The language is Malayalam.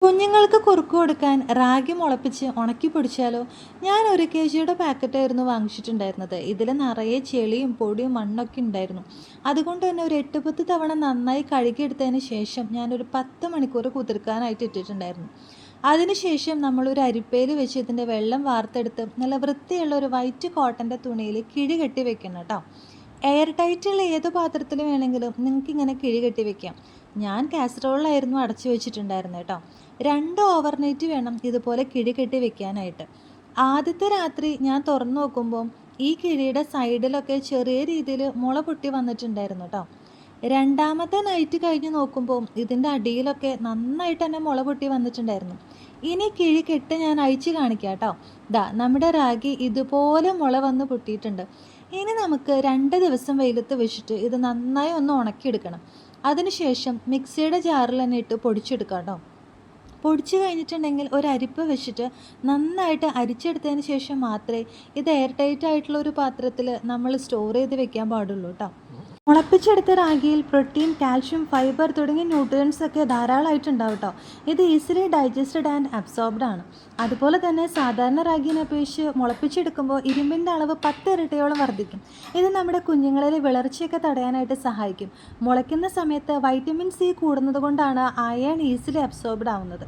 കുഞ്ഞുങ്ങൾക്ക് കുറുക്ക് കൊടുക്കാൻ റാഗി മുളപ്പിച്ച് ഉണക്കി പൊടിച്ചാലോ? ഞാൻ 1 kg പാക്കറ്റായിരുന്നു വാങ്ങിച്ചിട്ടുണ്ടായിരുന്നത്. ഇതിൽ നിറയെ ചെളിയും പൊടിയും മണ്ണൊക്കെ ഉണ്ടായിരുന്നു. അതുകൊണ്ട് തന്നെ ഒരു 8-10 തവണ നന്നായി കഴുകിയെടുത്തതിന് ശേഷം ഞാനൊരു 10 മണിക്കൂർ കുതിർക്കാനായിട്ട് ഇട്ടിട്ടുണ്ടായിരുന്നു. അതിനുശേഷം നമ്മളൊരു അരിപ്പയിൽ വെച്ച് ഇതിൻ്റെ വെള്ളം വാർത്തെടുത്ത് നല്ല വൃത്തിയുള്ള ഒരു വൈറ്റ് കോട്ടൻ്റെ തുണിയിൽ കിഴി കെട്ടി വെക്കണം കേട്ടോ. എയർ ടൈറ്റുള്ള ഏത് പാത്രത്തിൽ വേണമെങ്കിലും നിങ്ങൾക്ക് ഇങ്ങനെ കിഴി കെട്ടി വെക്കാം. ഞാൻ കാസറോളിലായിരുന്നു അടച്ചു വെച്ചിട്ടുണ്ടായിരുന്നത് കേട്ടോ. 2 ഓവർനൈറ്റ് വേണം ഇതുപോലെ കിഴി കെട്ടി വെക്കാനായിട്ട്. ആദ്യത്തെ രാത്രി ഞാൻ തുറന്നു നോക്കുമ്പോൾ ഈ കിഴിയുടെ സൈഡിലൊക്കെ ചെറിയ രീതിയിൽ മുള പൊട്ടി വന്നിട്ടുണ്ടായിരുന്നു കേട്ടോ. രണ്ടാമത്തെ നൈറ്റ് കഴിഞ്ഞ് നോക്കുമ്പോൾ ഇതിൻ്റെ അടിയിലൊക്കെ നന്നായിട്ട് തന്നെ മുള പൊട്ടി വന്നിട്ടുണ്ടായിരുന്നു. ഇനി കിഴി കെട്ട് ഞാൻ അഴിച്ച് കാണിക്കാം കേട്ടോ. നമ്മുടെ റാഗി ഇതുപോലെ മുള വന്ന് പൊട്ടിയിട്ടുണ്ട്. ഇനി നമുക്ക് 2 ദിവസം വെയിലത്ത് വെച്ചിട്ട് ഇത് നന്നായി ഒന്ന് ഉണക്കിയെടുക്കണം. അതിനുശേഷം മിക്സിയുടെ ജാറിൽ തന്നെ ഇട്ട് പൊടിച്ചെടുക്കാം കേട്ടോ. പൊടിച്ച് കഴിഞ്ഞിട്ടുണ്ടെങ്കിൽ ഒരു അരിപ്പ വെച്ചിട്ട് നന്നായിട്ട് അരിച്ചെടുത്തതിന് ശേഷം മാത്രമേ ഇത് എയർ ടൈറ്റ് ആയിട്ടുള്ള ഒരു പാത്രത്തിൽ നമ്മൾ സ്റ്റോർ ചെയ്ത് വെക്കാൻ പാടുള്ളൂ കേട്ടോ. മുളപ്പിച്ചെടുത്ത റാഗിയിൽ പ്രോട്ടീൻ, കാൽഷ്യം, ഫൈബർ തുടങ്ങിയ ന്യൂട്രിയൻസ് ഒക്കെ ധാരാളമായിട്ടുണ്ടാവും കേട്ടോ. ഇത് ഈസിലി ഡൈജസ്റ്റഡ് ആൻഡ് അബ്സോർബ്ഡ് ആണ്. അതുപോലെ തന്നെ സാധാരണ റാഗിനെ അപേക്ഷിച്ച് മുളപ്പിച്ചെടുക്കുമ്പോൾ ഇരുമ്പിൻ്റെ അളവ് 10 ഇരട്ടിയോളം വർദ്ധിക്കും. ഇത് നമ്മുടെ കുഞ്ഞുങ്ങളിലെ വിളർച്ചയൊക്കെ തടയാനായിട്ട് സഹായിക്കും. മുളയ്ക്കുന്ന സമയത്ത് വൈറ്റമിൻ സി കൂടുന്നത് കൊണ്ടാണ് അയൺ ഈസിലി അബ്സോർബ്ഡ് ആവുന്നത്.